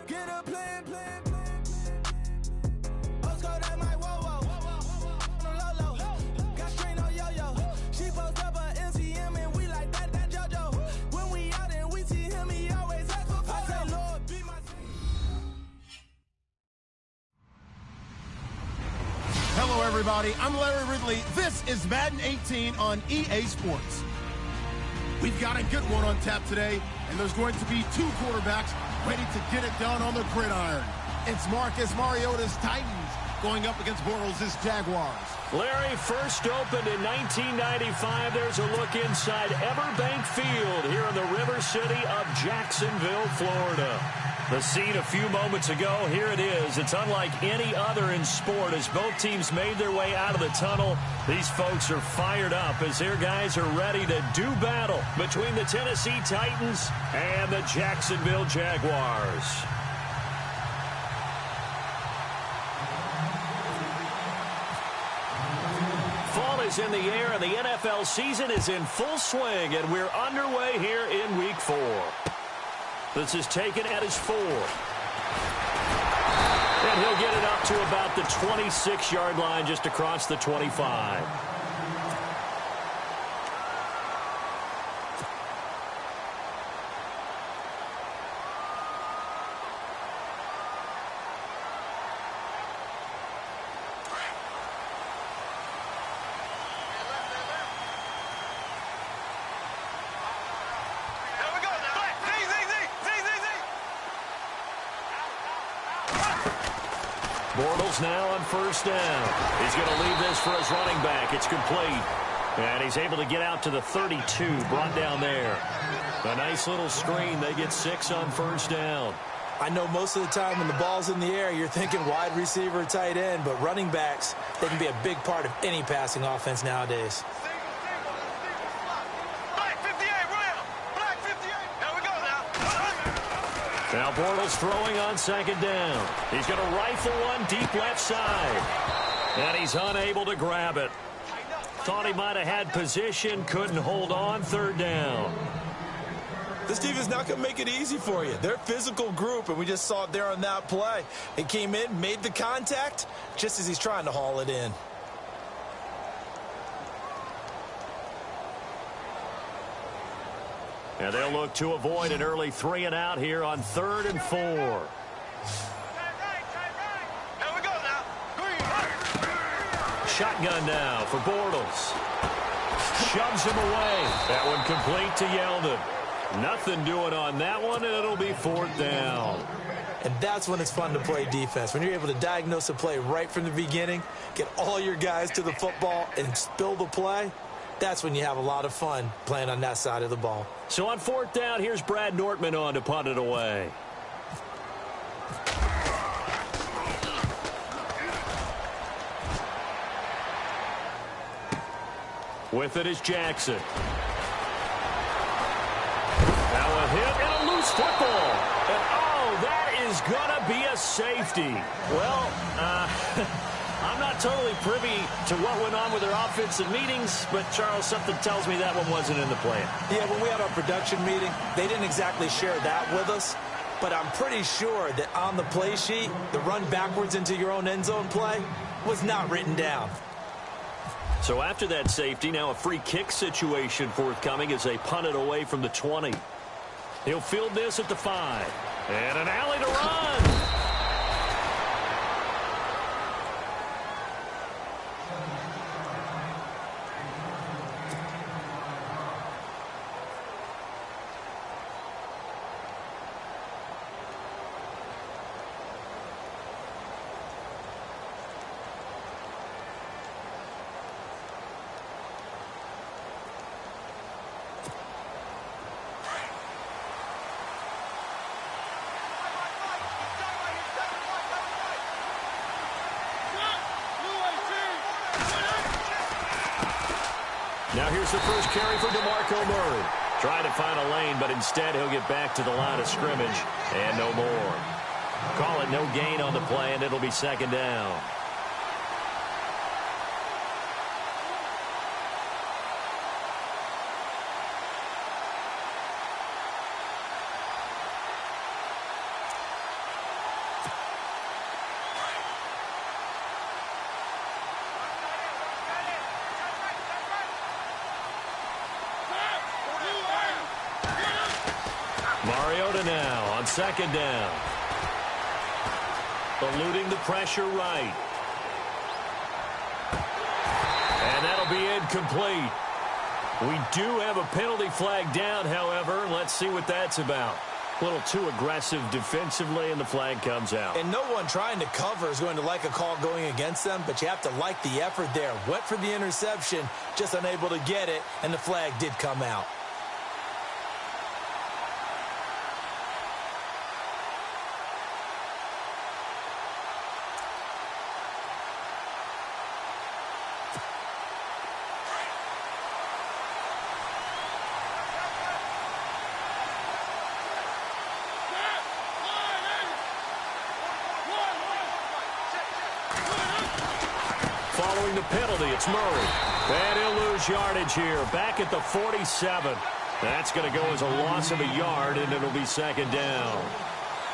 Get a plan. Postcode at my whoa. Low. Got strain on yo-yo. She post up a MCM and we like that JoJo. When we out and we see him, he always ask for photo. I say, Lord, be my... Hello, everybody. I'm Larry Ridley. This is Madden 18 on EA Sports. We've got a good one on tap today, and there's going to be two quarterbacks ready to get it done on the gridiron. It's Marcus Mariota's Titans going up against Bortles' Jaguars. Larry, first opened in 1995. There's a look inside Everbank Field here in the River City of Jacksonville, Florida. The scene a few moments ago, here it is. It's unlike any other in sport as both teams made their way out of the tunnel. These folks are fired up as their guys are ready to do battle between the Tennessee Titans and the Jacksonville Jaguars. Fall is in the air and the NFL season is in full swing, and we're underway here in Week 4. This is taken at his 4. And he'll get it up to about the 26-yard line just across the 25. Bortles now on first down. He's going to leave this for his running back. It's complete. And he's able to get out to the 32, brought down there. A nice little screen. They get 6 on first down. I know most of the time when the ball's in the air, you're thinking wide receiver, tight end, but running backs, they can be a big part of any passing offense nowadays. Now Bortles throwing on second down. He's going to rifle one deep left side. And he's unable to grab it. Thought he might have had position, couldn't hold on, third down. This team is not going to make it easy for you. They're a physical group, and we just saw it there on that play. He came in, made the contact, just as he's trying to haul it in. And they'll look to avoid an early 3 and out here on 3rd and 4. Shotgun now for Bortles. Shoves him away. That one complete to Yeldon. Nothing doing on that one, and it'll be 4th down. And that's when it's fun to play defense. When you're able to diagnose a play right from the beginning, get all your guys to the football, and spill the play, that's when you have a lot of fun playing on that side of the ball. So on 4th down, here's Brad Nortman on to punt it away. With it is Jackson. Now a hit and a loose football. And oh, that is going to be a safety. Well, I'm not totally privy to what went on with their offensive meetings, but, Charles, something tells me that one wasn't in the plan. Yeah, when we had our production meeting, they didn't exactly share that with us, but I'm pretty sure that on the play sheet, the run backwards into your own end zone play was not written down. So after that safety, now a free kick situation forthcoming as they punt it away from the 20. He'll field this at the 5. And an alley to run. Now here's the first carry for DeMarco Murray. Trying to find a lane, but instead he'll get back to the line of scrimmage and no more. Call it no gain on the play, and it'll be 2nd down. Mariota now on second down. Eluding the pressure right. And that'll be incomplete. We do have a penalty flag down, however. Let's see what that's about. A little too aggressive defensively, and the flag comes out. And no one trying to cover is going to like a call going against them, but you have to like the effort there. Went for the interception, just unable to get it, and the flag did come out. Following the penalty, it's Murray. And he'll lose yardage here. Back at the 47. That's going to go as a loss of a yard, and it'll be second down.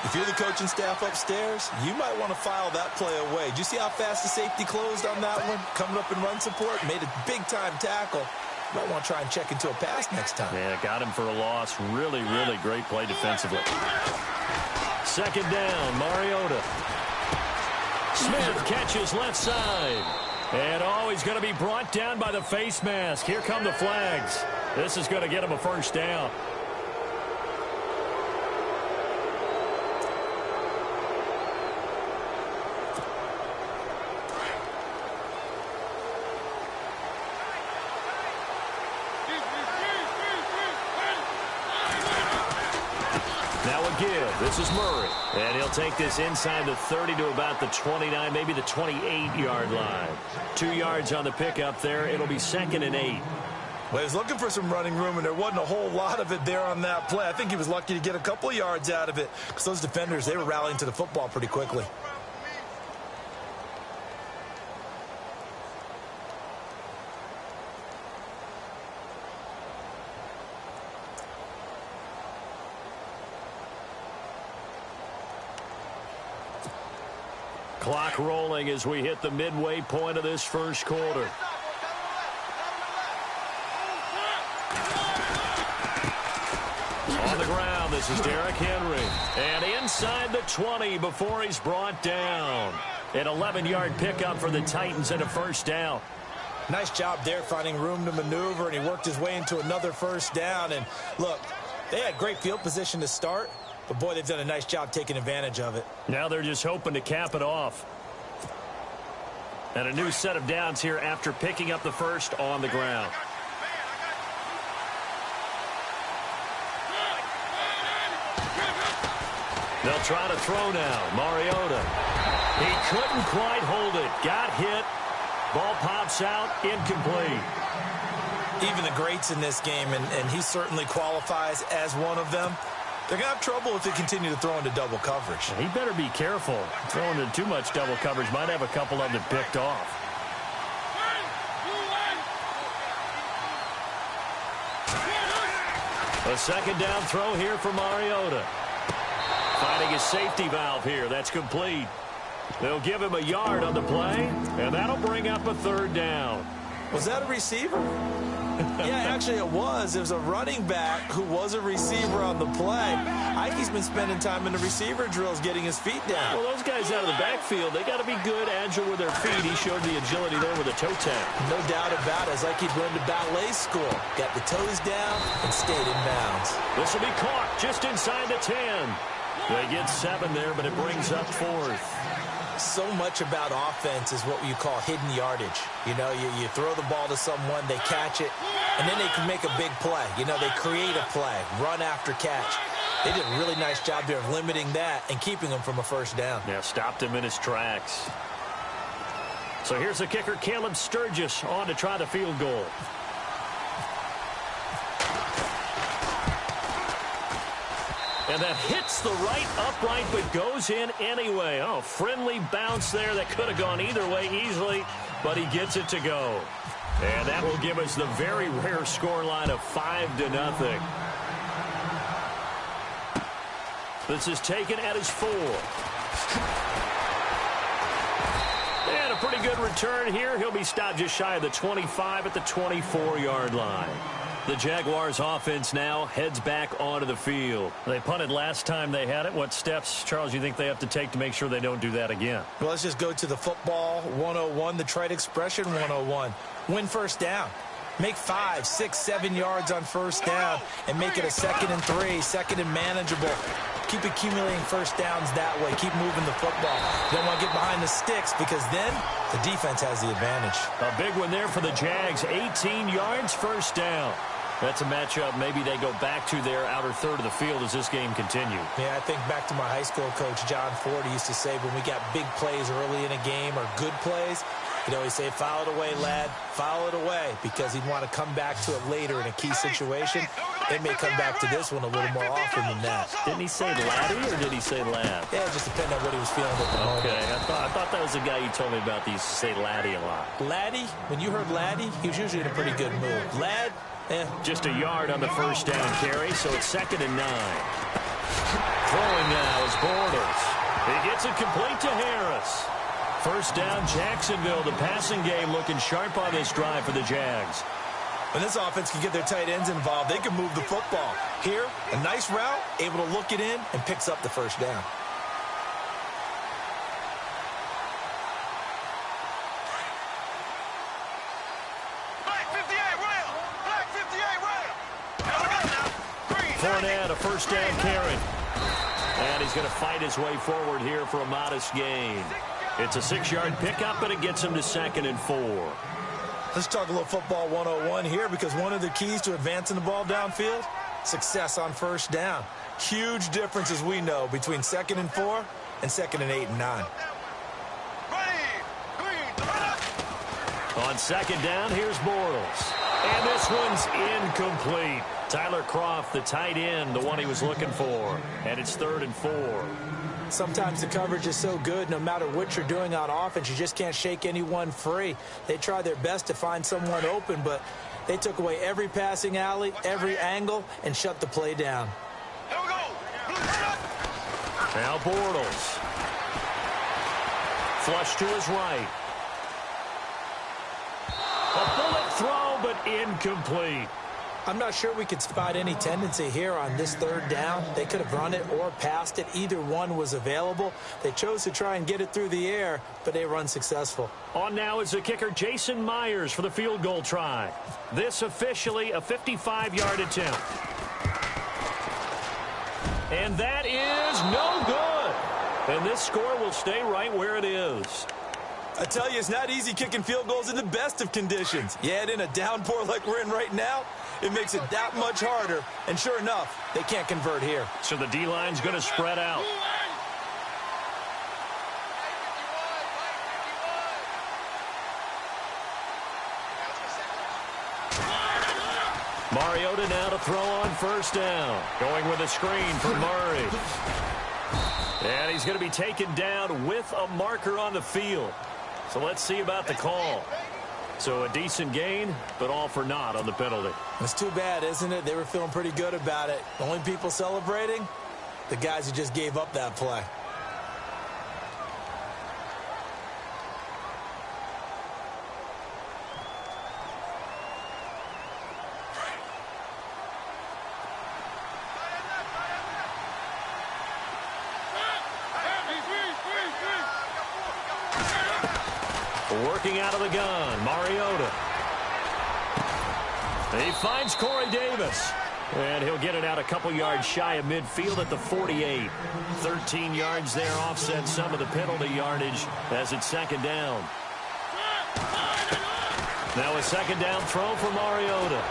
If you're the coaching staff upstairs, you might want to file that play away. Did you see how fast the safety closed on that one? Coming up in run support, made a big-time tackle. You might want to try and check into a pass next time. Yeah, got him for a loss. Really, really great play defensively. Second down, Mariota. Smith catches left side. And he's going to be brought down by the face mask. Here come the flags. This is going to get him a first down. Now a give. This is Murray. And he'll take this inside the 30 to about the 29, maybe the 28-yard line. 2 yards on the pickup there. It'll be second and 8. Well, he was looking for some running room, and there wasn't a whole lot of it there on that play. I think he was lucky to get a couple of yards out of it because those defenders, they were rallying to the football pretty quickly. Clock rolling as we hit the midway point of this first quarter. On the ground, this is Derrick Henry. And inside the 20 before he's brought down. An 11-yard pickup for the Titans and a first down. Nice job there finding room to maneuver, and he worked his way into another first down. And look, they had great field position to start. But, boy, they've done a nice job taking advantage of it. Now they're just hoping to cap it off. And a new set of downs here after picking up the first on the ground. They'll try to throw now. Mariota. He couldn't quite hold it. Got hit. Ball pops out. Incomplete. Even the greats in this game, and he certainly qualifies as one of them, they're going to have trouble if they continue to throw into double coverage. He better be careful. Throwing into too much double coverage might have a couple of them picked off. A second down throw here for Mariota. Finding his safety valve here. That's complete. They'll give him a yard on the play, and that'll bring up a third down. Was that a receiver? Yeah, actually it was. It was a running back who was a receiver on the play. Ikey's been spending time in the receiver drills getting his feet down. Well, those guys out of the backfield, they got to be good, agile with their feet. He showed the agility there with a toe tap. No doubt about it. It's like he'd run to ballet school. Got the toes down and stayed in bounds. This will be caught just inside the 10. They get 7 there, but it brings up 4th. So much about offense is what you call hidden yardage. You know, you throw the ball to someone, they catch it, and then they can make a big play. You know, they create a play, run after catch. They did a really nice job there of limiting that and keeping him from a first down. Yeah, stopped him in his tracks. So here's the kicker, Caleb Sturgis, on to try the field goal. And that hits the right upright but goes in anyway. Oh, friendly bounce there that could have gone either way easily, but he gets it to go. And that will give us the very rare scoreline of 5-0. This is taken at his 4. And a pretty good return here. He'll be stopped just shy of the 25 at the 24-yard line. The Jaguars offense now heads back onto the field. They punted last time they had it. What steps, Charles, you think they have to take to make sure they don't do that again? Well, let's just go to the football 101, the trite expression 101. Win first down. Make 5, 6, 7 yards on first down and make it a 2nd and 3, 2nd and manageable. Keep accumulating first downs that way. Keep moving the football. You don't want to get behind the sticks because then the defense has the advantage. A big one there for the Jags. 18 yards, first down. That's a matchup maybe they go back to their outer third of the field as this game continues. Yeah, I think back to my high school coach, John Ford. He used to say when we got big plays early in a game or good plays, he'd always say, foul it away, lad, foul it away, because he'd want to come back to it later in a key situation. They may come back to this one a little more often than that. Didn't he say laddie or did he say lad? Yeah, it just depended on what he was feeling at the moment. Okay, I thought that was the guy you told me about that used to say laddie a lot. Laddie, when you heard laddie, he was usually in a pretty good mood. Lad, just a yard on the first down carry, so it's 2nd and 9. Throwing now is Bortles. He gets it complete to Harris. First down, Jacksonville. The passing game looking sharp on this drive for the Jags. When this offense can get their tight ends involved, they can move the football. Here, a nice route, able to look it in, and picks up the first down. Fournette, a first down carry. And he's going to fight his way forward here for a modest gain. It's a 6-yard pickup, but it gets him to 2nd and 4. Let's talk a little football 101 here, because one of the keys to advancing the ball downfield, success on first down. Huge difference, as we know, between 2nd and 4 and 2nd and 8 and 9. On 2nd down, here's Bortles. And this one's incomplete. Tyler Kroft, the tight end, the one he was looking for. And it's 3rd and 4. Sometimes the coverage is so good, no matter what you're doing on offense, you just can't shake anyone free. They try their best to find someone open, but they took away every passing alley, every angle, and shut the play down. Now Bortles. Flush to his right. A bullet throw, but incomplete. I'm not sure we could spot any tendency here on this 3rd down. They could have run it or passed it. Either one was available. They chose to try and get it through the air, but they were unsuccessful. On now is the kicker, Jason Myers, for the field goal try. This officially a 55-yard attempt. And that is no good. And this score will stay right where it is. I tell you, it's not easy kicking field goals in the best of conditions. You add in a downpour like we're in right now, it makes it that much harder. And sure enough, they can't convert here. So the D-line's going to spread out. Mariota now to throw on first down. Going with a screen for Murray. And he's going to be taken down with a marker on the field. So let's see about the call. So a decent gain, but all for naught on the penalty. It's too bad, isn't it? They were feeling pretty good about it. The only people celebrating, the guys who just gave up that play. Working out of the gun, Mariota. He finds Corey Davis. And he'll get it out a couple yards shy of midfield at the 48. 13 yards there, offset some of the penalty yardage as it's 2nd down. Now a 2nd down throw for Mariota.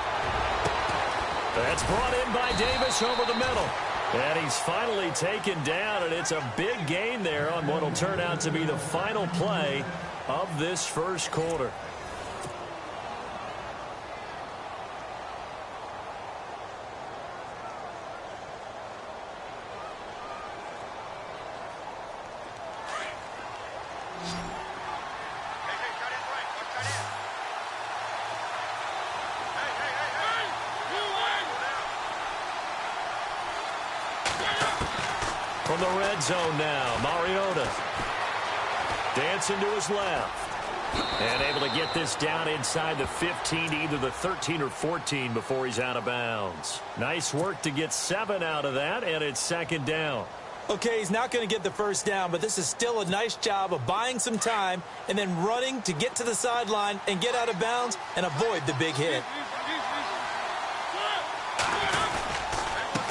That's brought in by Davis over the middle. And he's finally taken down, and it's a big gain there on what will turn out to be the final play of this first quarter. From the red zone now, Mariota dancing to his left. And able to get this down inside the 15, either the 13 or 14 before he's out of bounds. Nice work to get 7 out of that, and it's second down. Okay, he's not going to get the first down, but this is still a nice job of buying some time and then running to get to the sideline and get out of bounds and avoid the big hit.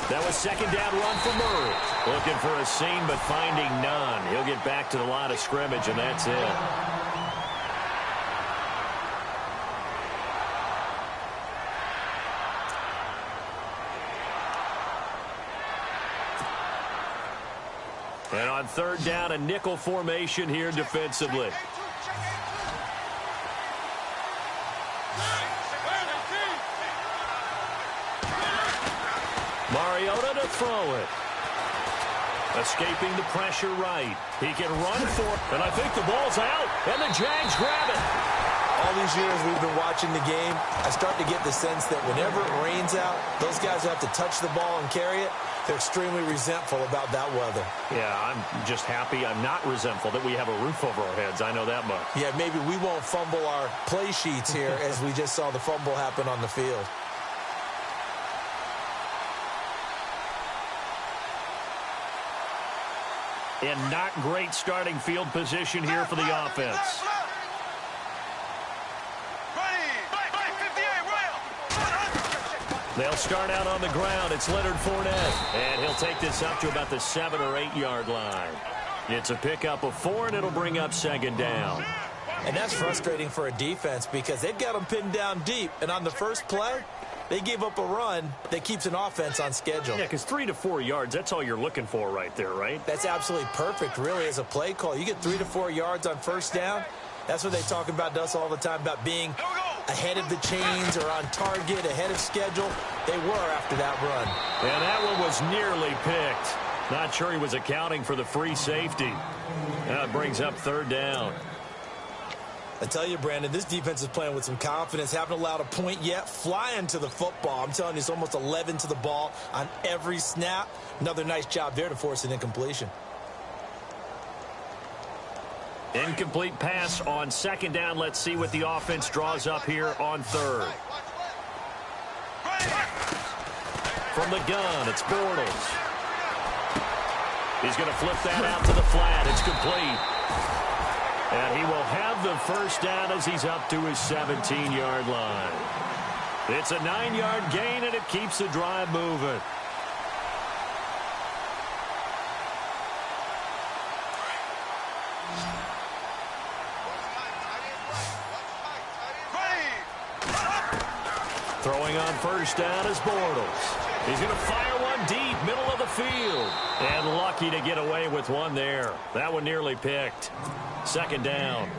That was second down run for Murray. Looking for a seam, but finding none. He'll get back to the line of scrimmage, and that's it. And on third down, a nickel formation here defensively. Mariota to throw it. Escaping the pressure right. He can run for it. And I think the ball's out. And the Jags grab it. All these years we've been watching the game, I start to get the sense that whenever it rains out, those guys who have to touch the ball and carry it, they're extremely resentful about that weather. Yeah, I'm just happy I'm not resentful that we have a roof over our heads. I know that much. Yeah, maybe we won't fumble our play sheets here as we just saw the fumble happen on the field. And not great starting field position here for the offense. They'll start out on the ground. It's Leonard Fournette. And he'll take this up to about the 7 or 8 yard line. It's a pickup of 4, and it'll bring up second down. And that's frustrating for a defense because they've got them pinned down deep. And on the first play, they gave up a run that keeps an offense on schedule. Yeah, because 3 to 4 yards, that's all you're looking for right there, right? That's absolutely perfect, really, as a play call. You get 3 to 4 yards on first down. That's what they talk about to us all the time, about being ahead of the chains or on target, ahead of schedule. They were after that run. And that one was nearly picked. Not sure he was accounting for the free safety. Now it brings up third down. I tell you, Brandon, this defense is playing with some confidence. Haven't allowed a point yet. Flying to the football. I'm telling you, it's almost 11 to the ball on every snap. Another nice job there to force an incompletion. Incomplete pass on second down. Let's see what the offense draws up here on third. From the gun, it's Bortles. He's going to flip that out to the flat. It's complete. And he will have the first down as he's up to his 17-yard line. It's a 9-yard gain, and it keeps the drive moving. Throwing on first down is Bortles. He's going to fire one deep, middle of the field. And lucky to get away with one there. That one nearly picked. Second down.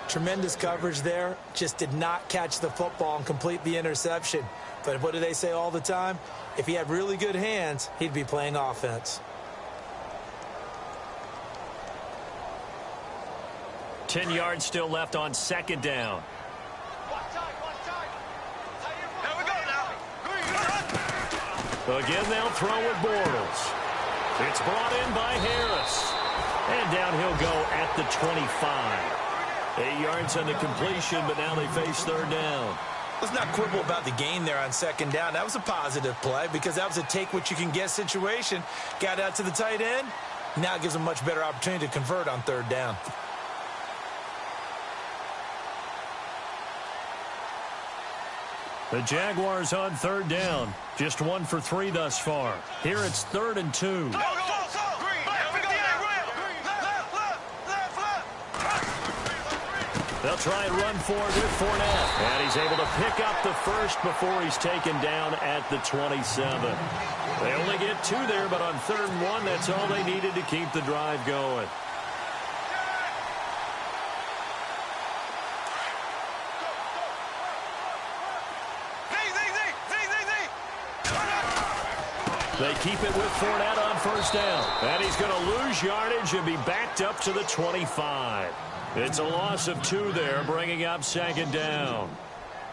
Tremendous coverage there. Just did not catch the football and complete the interception. But what do they say all the time? If he had really good hands, he'd be playing offense. 10 yards still left on second down. Again, they'll throw with Bortles. It's brought in by Harris. And down he'll go at the 25. 8 yards on the completion, but now they face third down. Let's not quibble about the gain there on second down. That was a positive play because that was a take-what-you-can-get situation. Got out to the tight end. Now it gives them a much better opportunity to convert on third down. The Jaguars on third down. Just 1 for 3 thus far. Here it's 3rd and 2. They'll try and run for it with Fournette. And he's able to pick up the first before he's taken down at the 27. They only get 2 there, but on 3rd and 1, that's all they needed to keep the drive going. They keep it with Fournette on first down. And he's going to lose yardage and be backed up to the 25. It's a loss of 2 there, bringing up second down.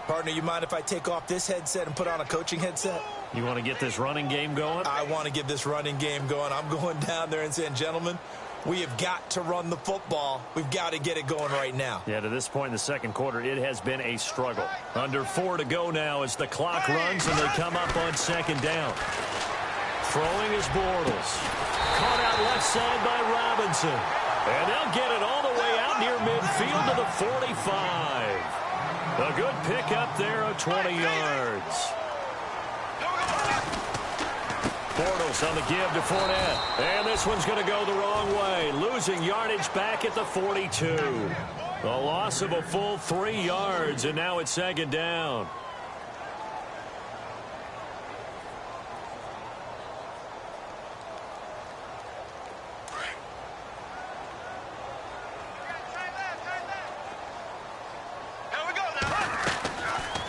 Partner, you mind if I take off this headset and put on a coaching headset? You want to get this running game going? I want to get this running game going. I'm going down there and saying, gentlemen, We have got to run the football. We've got to get it going right now. Yeah, to this point in the second quarter, it has been a struggle. Under 4 to go now as the clock runs and they come up on second down. Throwing is Bortles. Caught out left side by Robinson. And they'll get it all the way out near midfield to the 45. A good pickup there of 20 yards. Bortles on the give to Fournette. And this one's going to go the wrong way. Losing yardage back at the 42. A loss of a full 3 yards, and now it's second down.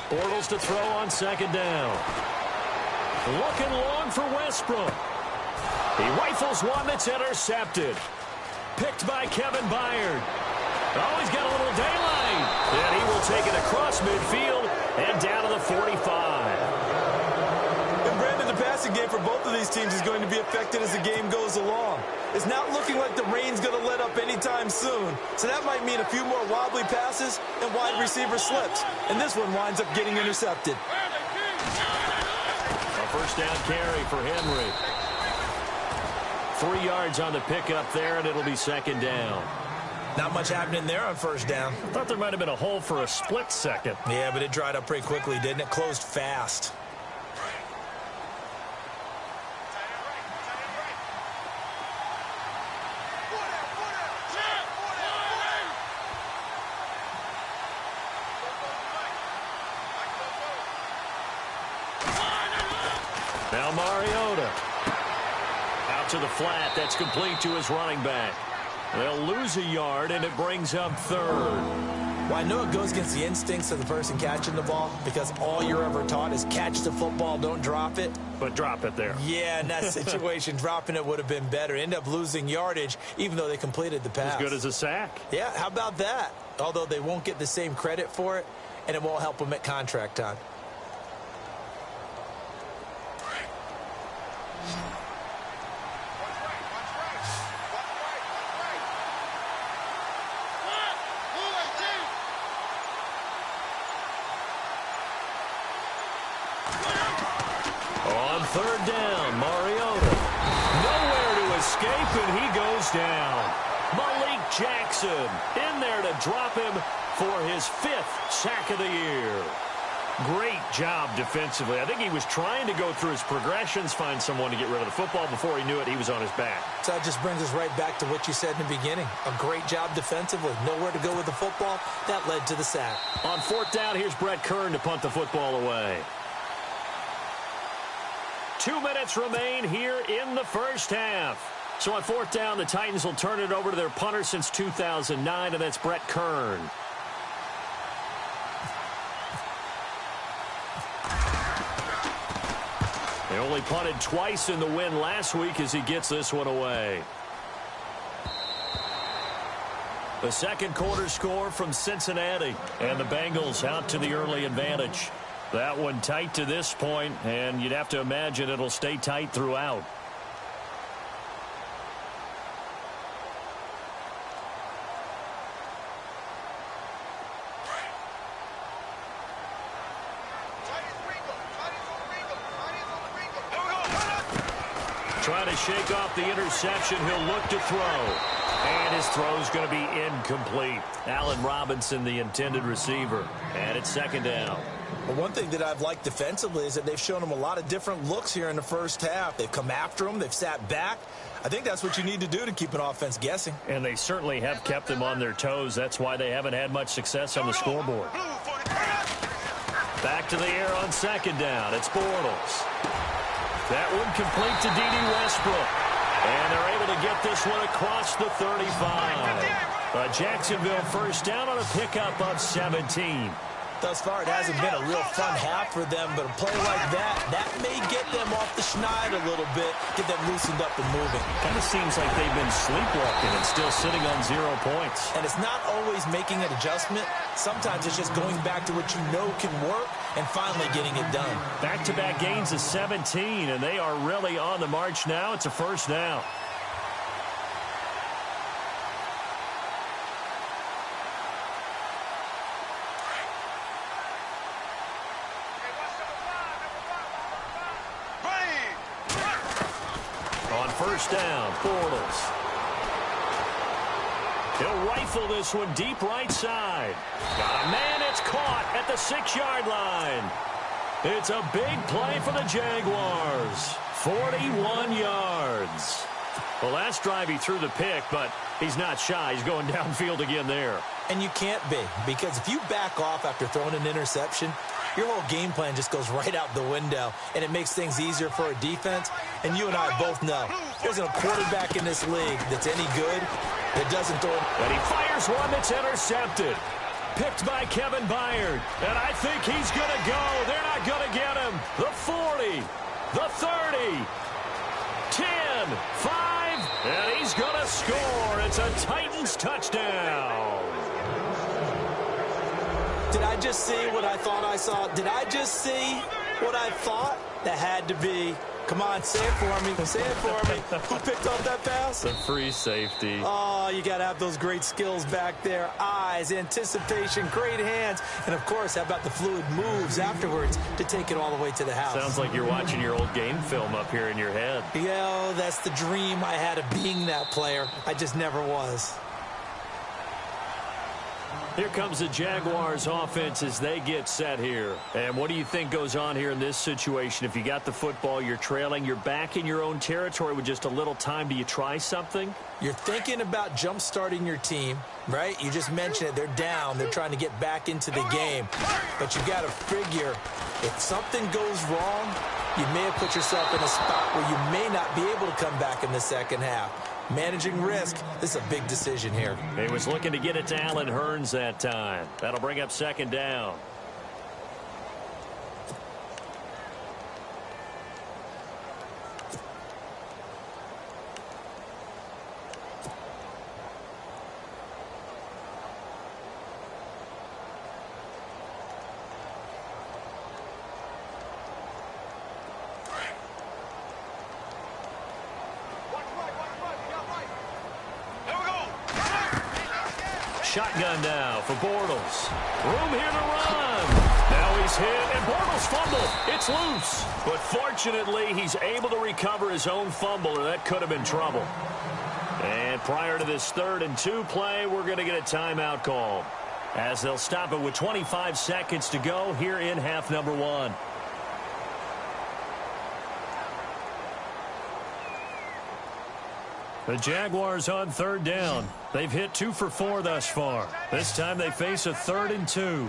Bortles to throw on second down. Looking long for Westbrook. He rifles one that's intercepted. Picked by Kevin Byard. Oh, he's got a little daylight. And he will take it across midfield and down to the 45. And Brandon, the passing game for both of these teams is going to be affected as the game goes along. It's not looking like the rain's going to let up anytime soon. So that might mean a few more wobbly passes and wide receiver slips. And this one winds up getting intercepted. A first down carry for Henry. 3 yards on the pickup there, and it'll be second down. Not much happening there on first down. Thought there might have been a hole for a split second. Yeah, but it dried up pretty quickly, didn't it? Closed fast. Now Mariota. Out to the flat. That's complete to his running back. They'll lose a yard, and it brings up third. Well, I know it goes against the instincts of the person catching the ball because all you're ever taught is catch the football, don't drop it. But drop it there. Yeah, in that situation, dropping it would have been better. End up losing yardage, even though they completed the pass. As good as a sack. Yeah, how about that? Although they won't get the same credit for it, and it won't help them at contract time. On third down, Mariota. Nowhere to escape, and he goes down. Malik Jackson in there to drop him for his 5th sack of the year. Great job defensively. I think he was trying to go through his progressions, find someone to get rid of the football. Before he knew it, he was on his back. So that just brings us right back to what you said in the beginning. A great job defensively. Nowhere to go with the football. That led to the sack. On fourth down, here's Brett Kern to punt the football away. 2 minutes remain here in the first half. So on fourth down, the Titans will turn it over to their punter since 2009, and that's Brett Kern. They only punted twice in the win last week as he gets this one away. The second quarter score from Cincinnati, and the Bengals out to the early advantage. That one tight to this point, and you'd have to imagine it'll stay tight throughout. Trying to shake off the interception. He'll look to throw. And his throw's going to be incomplete. Allen Robinson, the intended receiver. And it's second down. Well, one thing that I've liked defensively is that they've shown him a lot of different looks here in the first half. They've come after him. They've sat back. I think that's what you need to do to keep an offense guessing. And they certainly have kept them on their toes. That's why they haven't had much success on the scoreboard. Back to the air on second down. It's Bortles. That one complete to D.D. Westbrook. And they're able to get this one across the 35. Jacksonville first down on a pickup of 17. Thus far, it hasn't been a real fun half for them, but a play like that may get them off the schneid a little bit, get them loosened up and moving. Kind of seems like they've been sleepwalking and still sitting on 0 points. And it's not always making an adjustment. Sometimes it's just going back to what you know can work and finally getting it done. Back-to-back gains of 17, and they are really on the march now. It's a first down. On first down, Bortles. He'll rifle this one deep right side. Got a man, it's caught at the 6-yard line. It's a big play for the Jaguars. 41 yards. Well, last drive he threw the pick, but he's not shy. He's going downfield again there. And you can't be, because if you back off after throwing an interception, your whole game plan just goes right out the window, and it makes things easier for a defense. And you and I both know there's a quarterback in this league that's any good that doesn't throw. And he fires one that's intercepted. Picked by Kevin Byard. And I think he's going to go. They're not going to get him. The 40, the 30, 10, 5, and he's going to score. It's a Titans touchdown. Did I just see what I thought I saw? Did I just see what I thought? That had to be. Come on, say it for me. Say it for me. Who picked up that pass? The free safety. Oh, you got to have those great skills back there. Eyes, anticipation, great hands. And, of course, how about the fluid moves afterwards to take it all the way to the house? Sounds like you're watching your old game film up here in your head. Yeah, that's the dream I had of being that player. I just never was. Here comes the Jaguars offense as they get set here. And what do you think goes on here in this situation? If you got the football, you're trailing, you're back in your own territory with just a little time. Do you try something? You're thinking about jump-starting your team, right? You just mentioned it. They're down. They're trying to get back into the game. But you got to figure if something goes wrong, you may have put yourself in a spot where you may not be able to come back in the second half. Managing risk, this is a big decision here. He was looking to get it to Allen Hurns that time. That'll bring up second down. Shotgun now for Bortles. Room here to run. Now he's hit, and Bortles fumbled. It's loose. But fortunately, he's able to recover his own fumble, or that could have been trouble. And prior to this 3rd and 2 play, we're going to get a timeout call, as they'll stop it with 25 seconds to go here in half number 1. The Jaguars on 3rd down. They've hit 2 for 4 thus far. This time they face a 3rd and 2.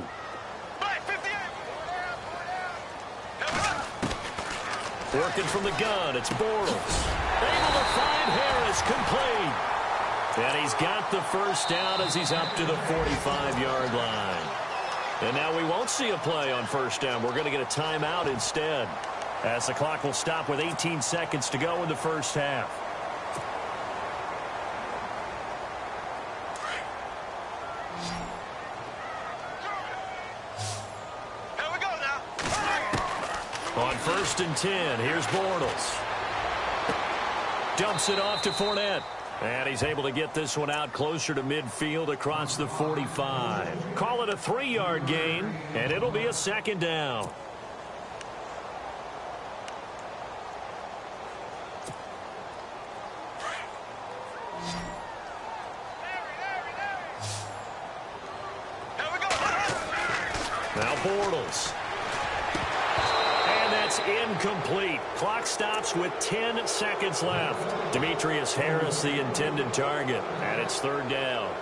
Working from the gun, it's Bortles. Able to find Harris, complete. And he's got the first down as he's up to the 45-yard line. And now we won't see a play on first down. We're going to get a timeout instead, as the clock will stop with 18 seconds to go in the first half. On 1st and 10, here's Bortles. Dumps it off to Fournette. And he's able to get this one out closer to midfield across the 45. Call it a 3-yard gain, and it'll be a second down. Now Bortles. And that's incomplete. Clock stops with 10 seconds left. Demetrius Harris, the intended target. And it's 3rd down.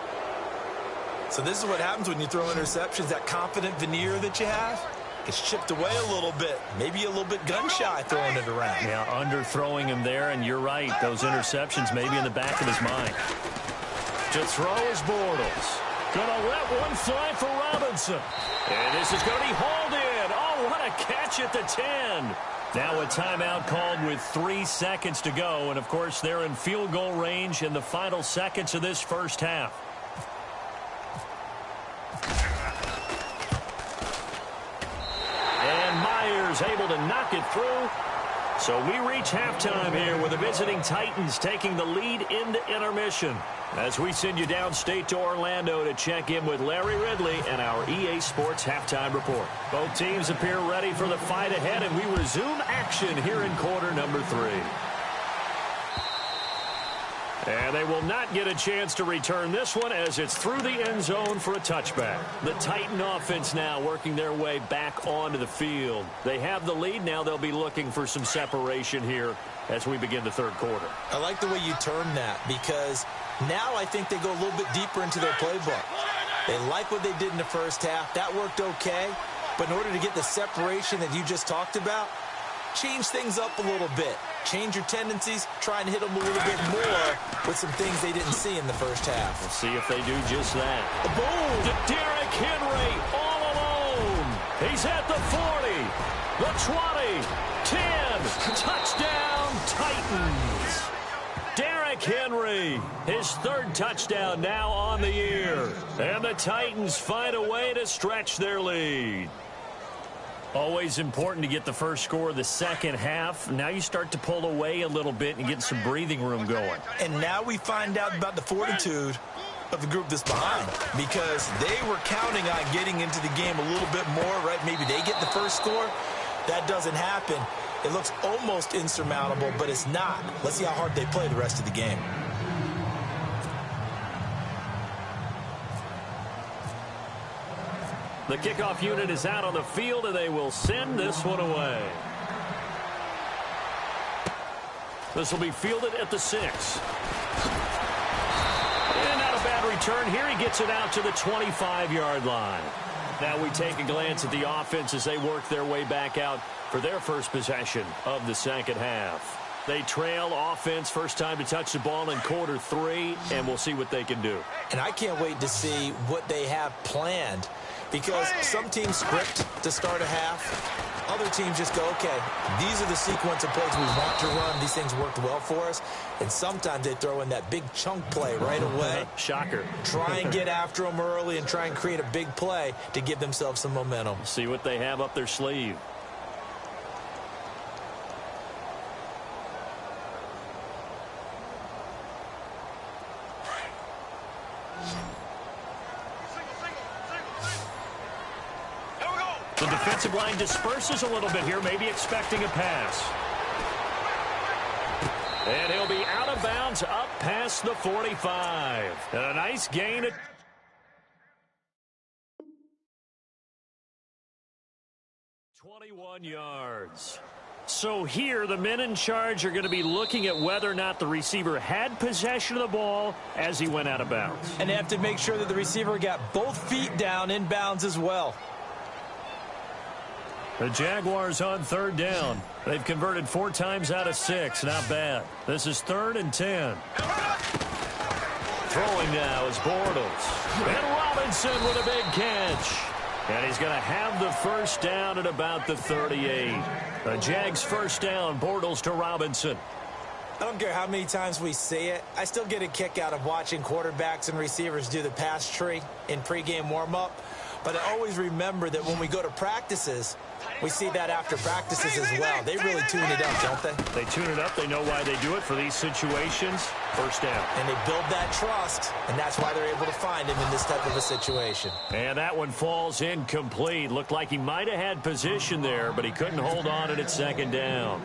So this is what happens when you throw interceptions. That confident veneer that you have gets chipped away a little bit. Maybe a little bit gun-shy throwing it around. Yeah, underthrowing him there, and you're right. Those interceptions may be in the back of his mind. To throw is Bortles. Gonna let one fly for Robinson. And this is going to be hauled in. Oh, what a catch at the 10. Now a timeout called with 3 seconds to go. And, of course, they're in field goal range in the final seconds of this first half. And Myers able to knock it through. So we reach halftime here with the visiting Titans taking the lead into intermission, as we send you downstate to Orlando to check in with Larry Ridley and our EA Sports Halftime Report. Both teams appear ready for the fight ahead, and we resume action here in quarter number 3. And they will not get a chance to return this one as it's through the end zone for a touchback. The Titan offense now working their way back onto the field. They have the lead. Now they'll be looking for some separation here as we begin the third quarter. I like the way you turned that because now I think they go a little bit deeper into their playbook. They like what they did in the first half. That worked okay. But in order to get the separation that you just talked about, change things up a little bit. Change your tendencies, try and hit them a little bit more with some things they didn't see in the first half. We'll see if they do just that. Boom! To Derrick Henry all alone. He's at the 40, the 20, 10. Touchdown, Titans. Derrick Henry, his third touchdown now on the year. And the Titans find a way to stretch their lead. Always important to get the first score of the second half. Now you start to pull away a little bit and get some breathing room going. And now we find out about the fortitude of the group that's behind because they were counting on getting into the game a little bit more, right? Maybe they get the first score. That doesn't happen. It looks almost insurmountable, but it's not. Let's see how hard they play the rest of the game. The kickoff unit is out on the field, and they will send this one away. This will be fielded at the 6. And not a bad return here. He gets it out to the 25-yard line. Now we take a glance at the offense as they work their way back out for their first possession of the second half. They trail offense, first time to touch the ball in quarter 3, and we'll see what they can do. And I can't wait to see what they have planned because some teams script to start a half. Other teams just go, okay, these are the sequence of plays we want to run. These things worked well for us. And sometimes they throw in that big chunk play right away. Shocker. Try and get after them early and try and create a big play to give themselves some momentum. See what they have up their sleeve. The defensive line disperses a little bit here, maybe expecting a pass. And he'll be out of bounds up past the 45. And a nice gain at 21 yards. So here, the men in charge are going to be looking at whether or not the receiver had possession of the ball as he went out of bounds. And they have to make sure that the receiver got both feet down in bounds as well. The Jaguars on third down. They've converted 4 times out of 6. Not bad. This is 3rd and 10. Throwing now is Bortles. And Robinson with a big catch. And he's going to have the first down at about the 38. The Jags first down, Bortles to Robinson. I don't care how many times we see it. I still get a kick out of watching quarterbacks and receivers do the pass tree in pregame warm-up. But I always remember that when we go to practices, we see that after practices as well. They really tune it up, don't they? They tune it up. They know why they do it for these situations. First down. And they build that trust, and that's why they're able to find him in this type of a situation. And that one falls incomplete. Looked like he might have had position there, but he couldn't hold on at second down.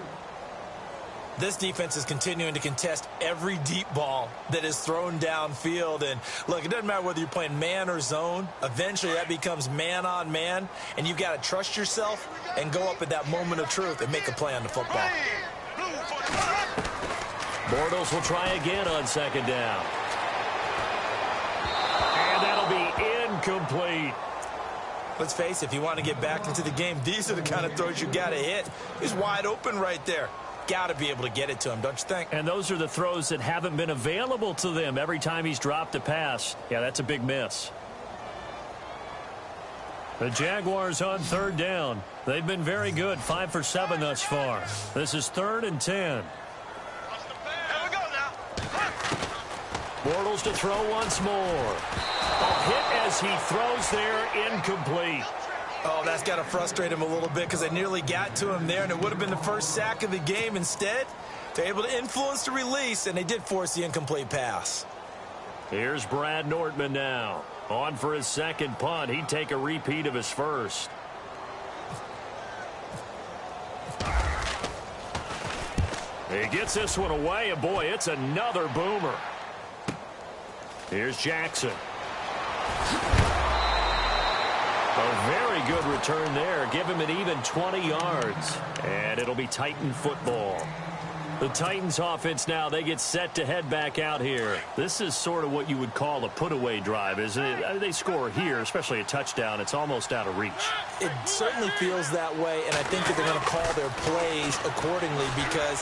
This defense is continuing to contest every deep ball that is thrown downfield. And, look, it doesn't matter whether you're playing man or zone. Eventually, that becomes man on man, and you've got to trust yourself and go up at that moment of truth and make a play on the football. Bortles will try again on second down. And that'll be incomplete. Let's face it, if you want to get back into the game, these are the kind of throws you got to hit. He's wide open right there. Got to be able to get it to him, don't you think? And those are the throws that haven't been available to them every time he's dropped a pass. Yeah, that's a big miss. The Jaguars on third down. They've been very good, 5 for 7 thus far. This is 3rd and 10. Bortles to throw once more. A hit as he throws there, incomplete. Oh, that's got to frustrate him a little bit because they nearly got to him there, and it would have been the first sack of the game. Instead, they're able to influence the release, and they did force the incomplete pass. Here's Brad Nortman now. On for his second punt. He'd take a repeat of his first. He gets this one away, and boy, it's another boomer. Here's Jackson. A very good return there. Give him an even 20 yards. And it'll be Titan football. The Titans offense now, they get set to head back out here. This is sort of what you would call a put-away drive, isn't it? They score here, especially a touchdown. It's almost out of reach. It certainly feels that way, and I think that they're going to call their plays accordingly because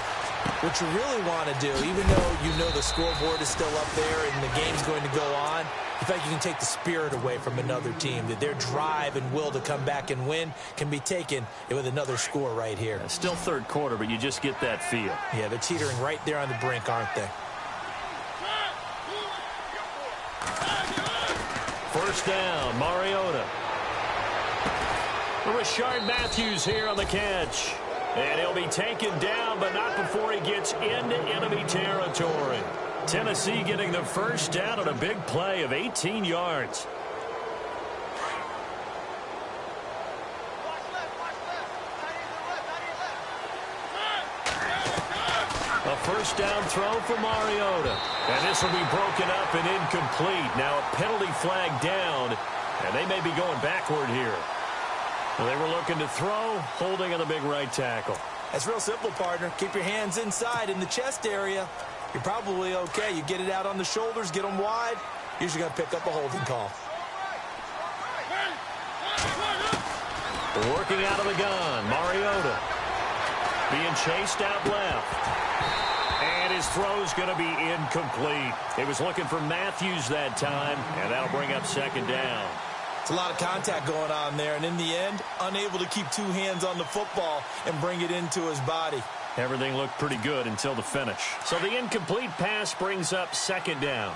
what you really want to do, even though you know the scoreboard is still up there and the game's going to go on, in fact, you can take the spirit away from another team, that their drive and will to come back and win can be taken with another score right here. It's still third quarter, but you just get that feel. Yeah, they're teetering right there on the brink, aren't they? First down, Mariota. Rashard Matthews here on the catch. And he'll be taken down, but not before he gets into enemy territory. Tennessee getting the first down on a big play of 18 yards. A first down throw for Mariota. And this will be broken up and incomplete. Now a penalty flag down, and they may be going backward here. Well, they were looking to throw, holding on the big right tackle. That's real simple, partner. Keep your hands inside in the chest area. You're probably okay. You get it out on the shoulders, get them wide. Usually going to pick up a holding call. Working out of the gun, Mariota. Being chased out left. And his throw's going to be incomplete. He was looking for Matthews that time, and that'll bring up second down. It's a lot of contact going on there, and in the end, unable to keep two hands on the football and bring it into his body. Everything looked pretty good until the finish. So the incomplete pass brings up second down.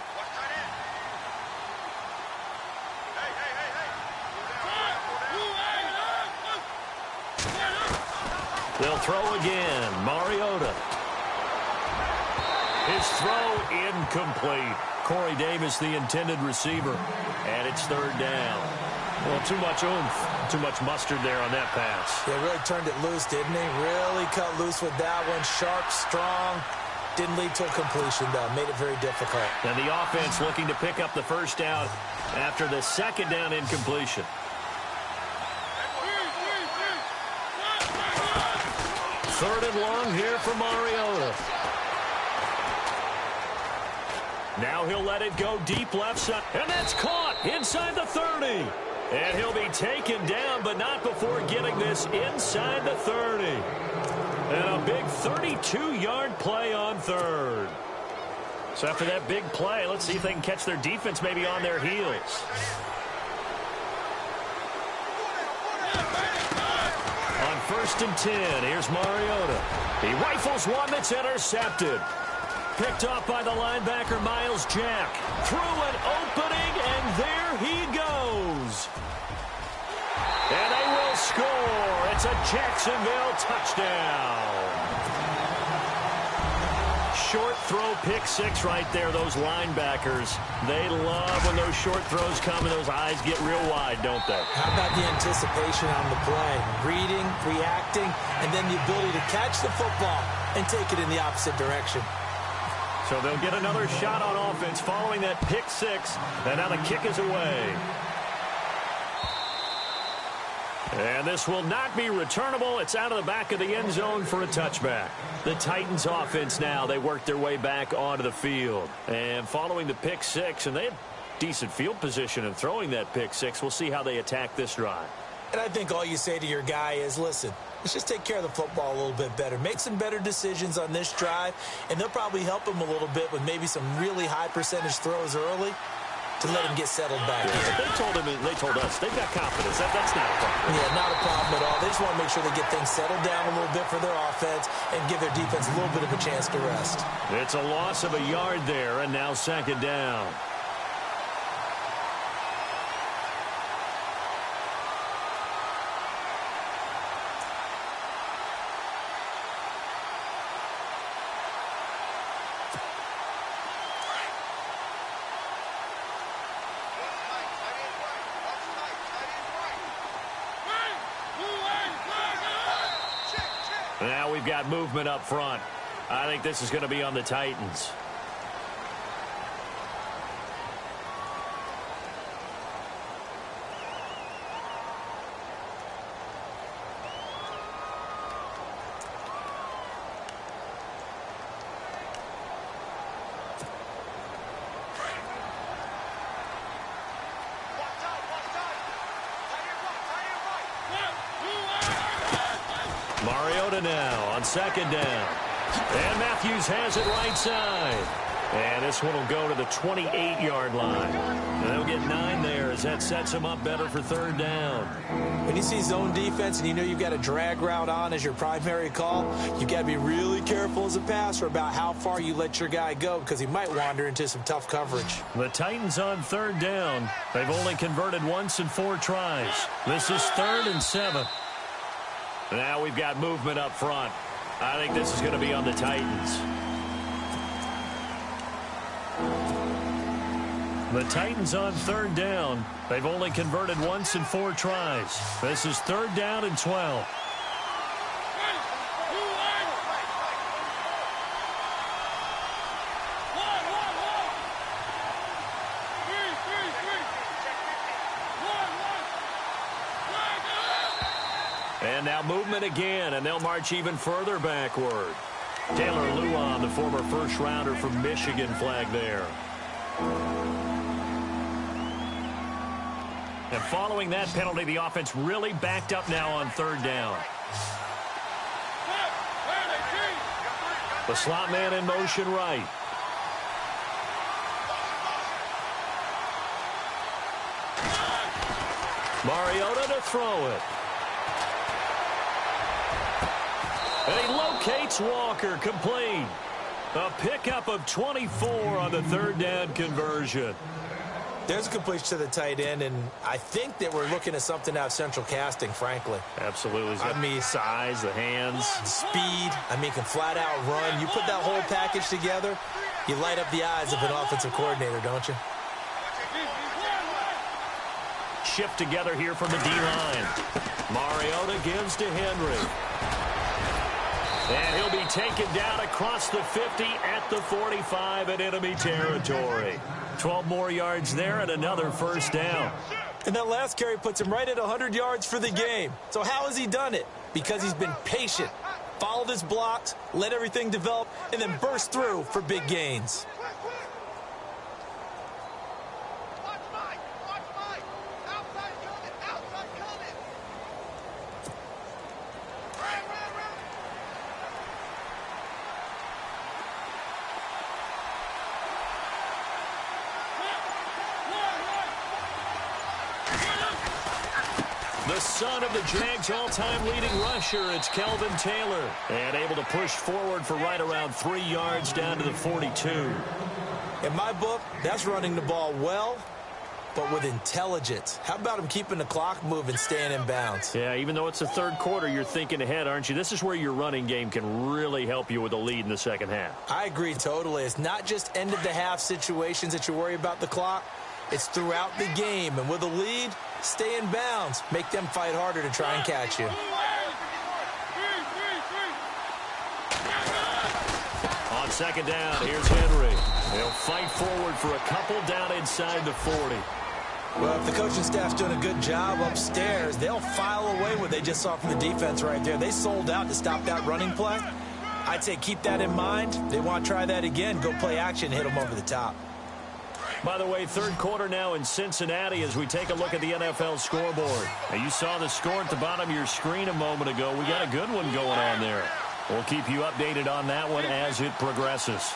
They'll throw again. Mariota. His throw incomplete. Corey Davis, the intended receiver. And it's third down. Well, too much oomph, too much mustard there on that pass. Yeah, really turned it loose, didn't he? Really cut loose with that one. Sharp, strong. Didn't lead to a completion, though. Made it very difficult. And the offense looking to pick up the first down after the second down incompletion. Third and long here for Mariota. Now he'll let it go deep left side. And that's caught inside the 30. And he'll be taken down, but not before getting this inside the 30. And a big 32-yard play on third. So after that big play, let's see if they can catch their defense maybe on their heels. On first and 10, here's Mariota. He rifles one that's intercepted. Picked off by the linebacker, Miles Jack. Through an opening, and there he goes. And they will score. It's a Jacksonville touchdown. Short throw, pick six right there, those linebackers. They love when those short throws come and those eyes get real wide, don't they? How about the anticipation on the play? Reading, reacting, and then the ability to catch the football and take it in the opposite direction. So they'll get another shot on offense following that pick six. And now the kick is away. And this will not be returnable. It's out of the back of the end zone for a touchback. The Titans offense now, they work their way back onto the field. And following the pick six, and they have decent field position in throwing that pick six. We'll see how they attack this drive. And I think all you say to your guy is, listen, let's just take care of the football a little bit better. Make some better decisions on this drive, and they'll probably help him a little bit with maybe some really high percentage throws early to let him get settled back in. They told us they've got confidence. That's not a problem. Yeah, not a problem at all. They just want to make sure they get things settled down a little bit for their offense and give their defense a little bit of a chance to rest. It's a loss of a yard there, and now second down. Now we've got movement up front. I think this is going to be on the Titans. Mariota now on second down. And Matthews has it right side. And this one will go to the 28-yard line. And they'll get 9 there as that sets them up better for third down. When you see zone defense and you know you've got a drag route on as your primary call, you've got to be really careful as a passer about how far you let your guy go because he might wander into some tough coverage. The Titans on third down. They've only converted once in 4 tries. This is 3rd and 7. Now we've got movement up front. I think this is going to be on the Titans. The Titans on third down. They've only converted once in 4 tries. This is 3rd down and 12. And now movement again, and they'll march even further backward. Taylor Lewan, the former first-rounder from Michigan, flag there. And following that penalty, the offense really backed up now on third down. The slot man in motion right. Mariota to throw it. And he locates Walker, complete. A pickup of 24 on the third down conversion. There's a completion to the tight end, and I think that we're looking at something out of central casting, frankly. Absolutely. I mean, size, the hands. Speed. I mean, can flat out run. You put that whole package together, you light up the eyes of an offensive coordinator, don't you? Shift together here from the D-line. Mariota gives to Henry. And he'll be taken down across the 50 at the 45 in enemy territory. 12 more yards there and another first down. And that last carry puts him right at 100 yards for the game. So how has he done it? Because he's been patient, followed his blocks, let everything develop, and then burst through for big gains. The son of the Jags' all-time leading rusher, it's Kelvin Taylor. And able to push forward for right around 3 yards down to the 42. In my book, that's running the ball well, but with intelligence. How about him keeping the clock moving, staying in bounds? Yeah, even though it's the third quarter, you're thinking ahead, aren't you? This is where your running game can really help you with a lead in the second half. I agree totally. It's not just end-of-the-half situations that you worry about the clock. It's throughout the game. And with a lead, stay in bounds. Make them fight harder to try and catch you. On second down, here's Henry. They'll fight forward for a couple down inside the 40. Well, if the coaching staff's doing a good job upstairs, they'll file away what they just saw from the defense right there. They sold out to stop that running play. I'd say keep that in mind. They want to try that again. Go play action, hit them over the top. By the way, third quarter now in Cincinnati as we take a look at the NFL scoreboard. Now, you saw the score at the bottom of your screen a moment ago. We got a good one going on there. We'll keep you updated on that one as it progresses.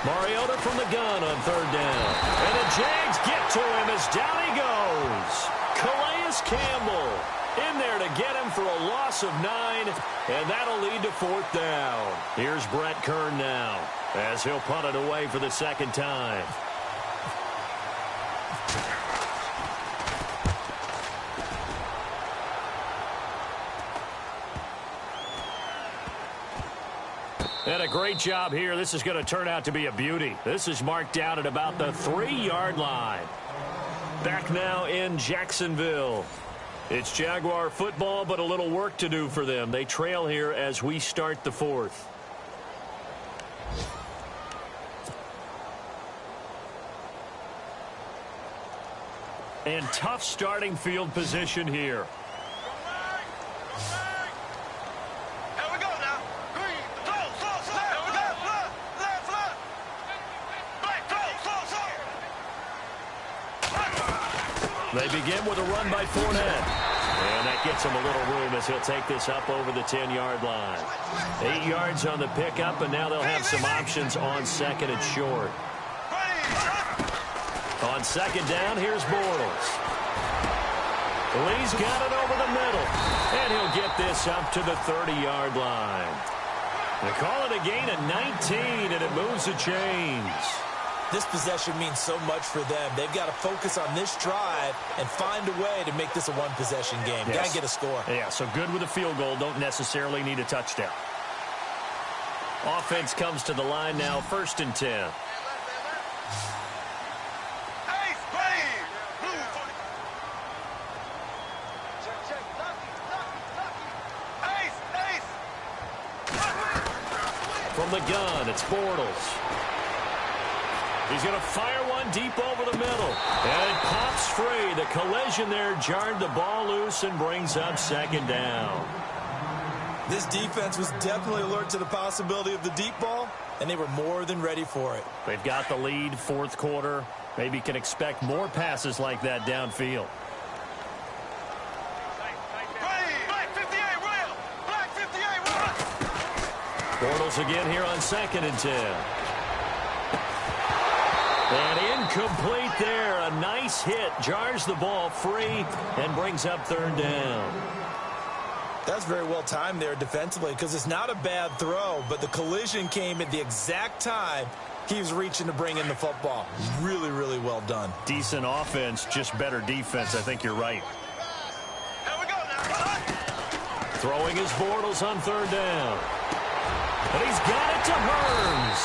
Mariota from the gun on third down. And the Jags get to him as down he goes. Calais Campbell in there to get him for a loss of 9, and that'll lead to fourth down. Here's Brett Kern now as he'll punt it away for the second time. And a great job here. This is going to turn out to be a beauty. This is marked out at about the 3-yard line. Back now in Jacksonville. It's Jaguar football, but a little work to do for them. They trail here as we start the fourth. And tough starting field position here. They begin with a run by Fournette. And that gets him a little room as he'll take this up over the 10-yard line. 8 yards on the pickup, and now they'll have some options on second and short. On second down, here's Bortles. Lee's got it over the middle. And he'll get this up to the 30-yard line. They call it a gain of 19, and it moves the chains. This possession means so much for them. They've got to focus on this drive and find a way to make this a one-possession game. Yes. Got to get a score. Yeah, so good with a field goal. Don't necessarily need a touchdown. Offense comes to the line now, 1st and 10. From the gun, it's Bortles. He's going to fire one deep over the middle. And it pops free. The collision there jarred the ball loose and brings up 2nd down. This defense was definitely alert to the possibility of the deep ball, and they were more than ready for it. They've got the lead, 4th quarter. Maybe can expect more passes like that downfield. Bortles again here on 2nd and 10. And incomplete there. A nice hit. Jars the ball free and brings up 3rd down. That's very well timed there defensively because it's not a bad throw, but the collision came at the exact time he was reaching to bring in the football. Really, really well done. Decent offense, just better defense. I think you're right. Here we go now. Throwing his Bortles on 3rd down. But he's got it to Burns.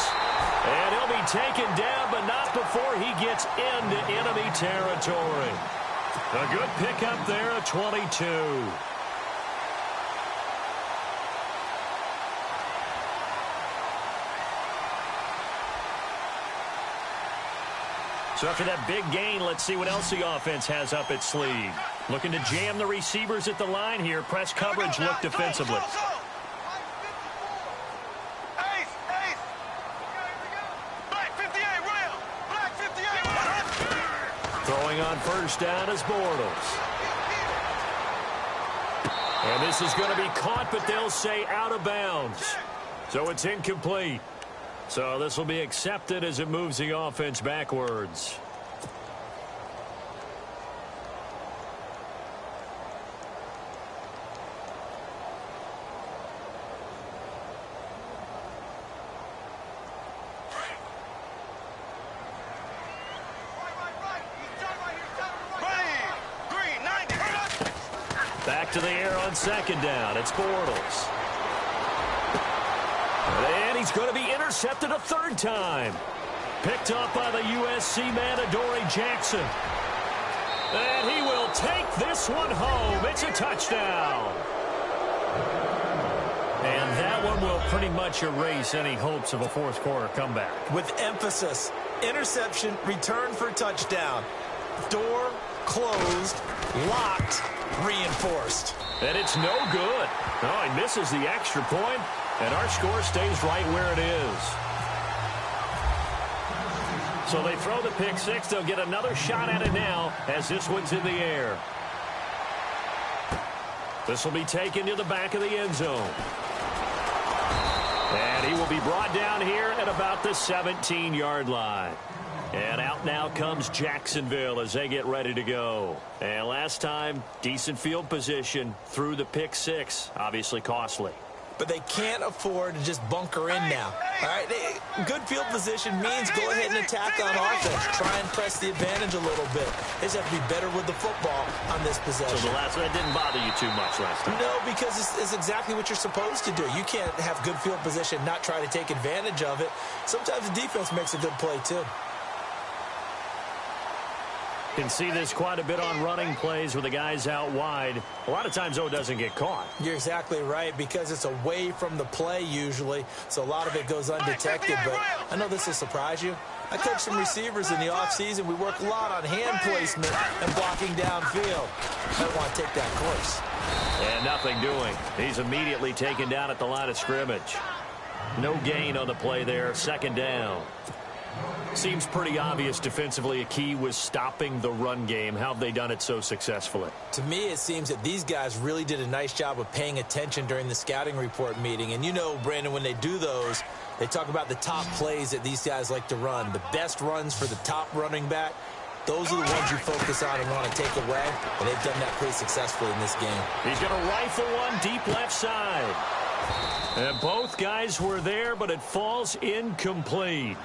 And he'll be taken down, but not before he gets into enemy territory. A good pickup there at 22. So after that big gain, let's see what else the offense has up its sleeve. Looking to jam the receivers at the line here. Press coverage look defensively. Throwing on 1st down is Bortles. And this is going to be caught, but they'll say out of bounds. So it's incomplete. So this will be accepted as it moves the offense backwards. Back to the air on 2nd down. It's Bortles. And he's going to be intercepted a 3rd time. Picked up by the USC man, Adoree Jackson. And he will take this one home. It's a touchdown. And that one will pretty much erase any hopes of a 4th quarter comeback. With emphasis, interception, return for touchdown. Door closed, locked, reinforced. And it's no good. Oh, he misses the extra point, and our score stays right where it is. So they throw the pick 6. They'll get another shot at it now as this one's in the air. This will be taken to the back of the end zone. And he will be brought down here at about the 17-yard line. And out now comes Jacksonville as they get ready to go. And last time, decent field position through the pick 6. Obviously costly. But they can't afford to just bunker in now. All right, good field position means go ahead and attack on offense. Try and press the advantage a little bit. They just have to be better with the football on this possession. So the last one didn't bother you too much last time? No, because it's exactly what you're supposed to do. You can't have good field position, not try to take advantage of it. Sometimes the defense makes a good play too. Can see this quite a bit on running plays with the guys out wide. A lot of times, though, it doesn't get caught. You're exactly right, because it's away from the play usually, so a lot of it goes undetected. But I know this will surprise you. I coach some receivers in the offseason. We work a lot on hand placement and blocking downfield. I want to take that course. And nothing doing. He's immediately taken down at the line of scrimmage. No gain on the play there. Second down. Seems pretty obvious defensively a key was stopping the run game. How have they done it so successfully? To me, it seems that these guys really did a nice job of paying attention during the scouting report meeting. And you know, Brandon, when they do those, they talk about the top plays that these guys like to run. The best runs for the top running back, those are the ones you focus on and want to take away. And they've done that pretty successfully in this game. He's going to rifle one deep left side. And both guys were there, but it falls incomplete.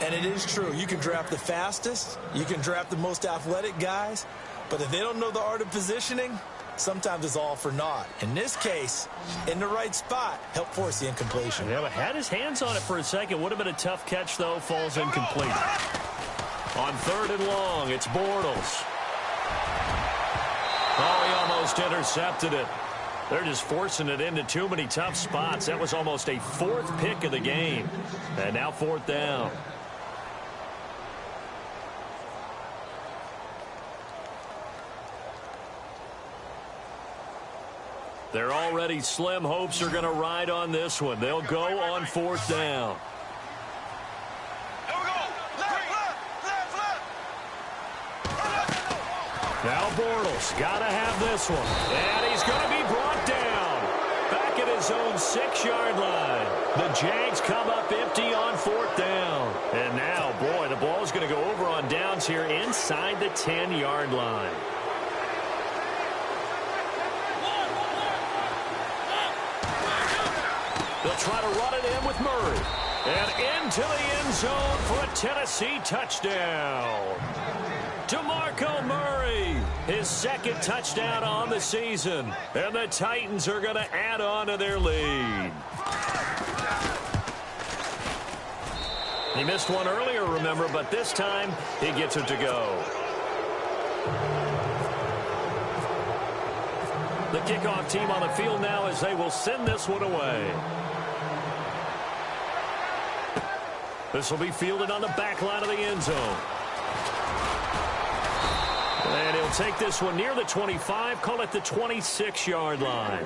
And it is true. You can draft the fastest. You can draft the most athletic guys. But if they don't know the art of positioning, sometimes it's all for naught. In this case, in the right spot, helped force the incompletion. Yeah, but had his hands on it for a second. Would have been a tough catch, though. Falls incomplete. On 3rd and long, it's Bortles. Oh, he almost intercepted it. They're just forcing it into too many tough spots. That was almost a 4th pick of the game. And now 4th down. They're already slim. Hopes are going to ride on this one. They'll go on 4th down. Now Bortles got to have this one. And he's going to be brought down. Back at his own 6-yard line. The Jags come up empty on 4th down. And now, boy, the ball's going to go over on downs here inside the 10-yard line. They'll try to run it in with Murray. And into the end zone for a Tennessee touchdown. DeMarco Murray, his 2nd touchdown on the season. And the Titans are going to add on to their lead. He missed one earlier, remember, but this time he gets it to go. The kickoff team on the field now as they will send this one away. This will be fielded on the back line of the end zone. And he'll take this one near the 25, call it the 26-yard line.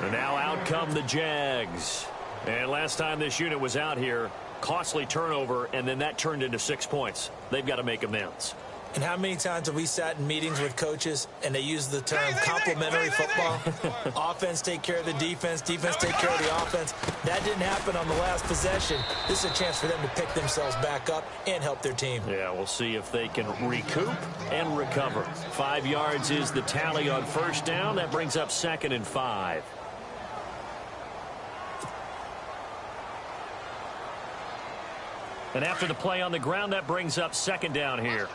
And now out come the Jags. And last time this unit was out here, costly turnover, and then that turned into 6 points. They've got to make amends. And how many times have we sat in meetings with coaches and they use the term complementary football? Offense take care of the defense, defense take care of the offense. That didn't happen on the last possession. This is a chance for them to pick themselves back up and help their team. Yeah, we'll see if they can recoup and recover. 5 yards is the tally on 1st down. That brings up 2nd and 5. And after the play on the ground, that brings up 2nd down here.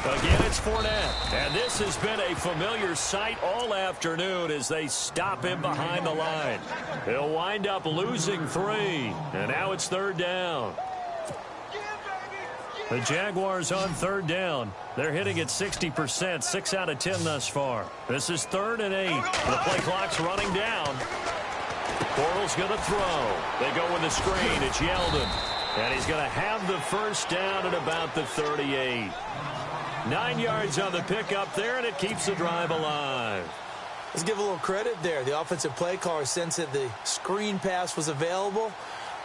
Again, it's Fournette. And this has been a familiar sight all afternoon as they stop him behind the line. He'll wind up losing 3. And now it's 3rd down. The Jaguars on 3rd down. They're hitting at 60%, 6 out of 10 thus far. This is 3rd and 8. The play clock's running down. Bortles going to throw. They go with the screen. It's Yeldon. And he's going to have the 1st down at about the 38. 9 yards on the pickup there, and it keeps the drive alive. Let's give a little credit there. The offensive play caller sensed that the screen pass was available.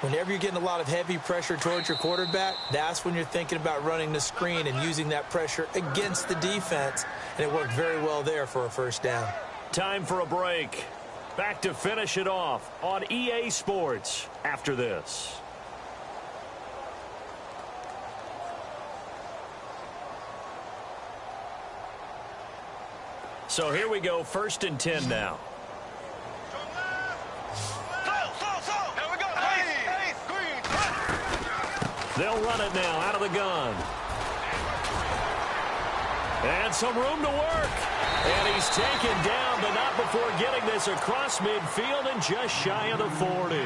Whenever you're getting a lot of heavy pressure towards your quarterback, that's when you're thinking about running the screen and using that pressure against the defense. And it worked very well there for a 1st down. Time for a break. Back to finish it off on EA Sports after this. So here we go, 1st and 10 now. They'll run it now out of the gun. And some room to work. And he's taken down, but not before getting this across midfield and just shy of the 40.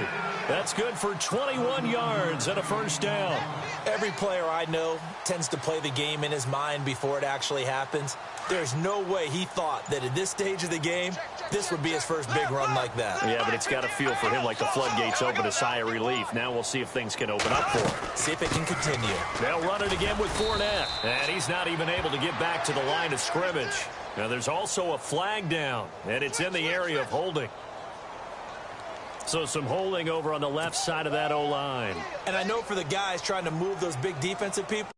That's good for 21 yards and a first down. Every player I know tends to play the game in his mind before it actually happens. There's no way he thought that at this stage of the game, this would be his first big run like that. Yeah, but it's got to feel for him like the floodgates open, a sigh of relief. Now we'll see if things can open up for him. See if it can continue. They'll run it again with Fournette. And he's not even able to get back to the line of scrimmage. Now there's also a flag down, and it's in the area of holding. So some holding over on the left side of that O-line. And I know for the guys trying to move those big defensive people,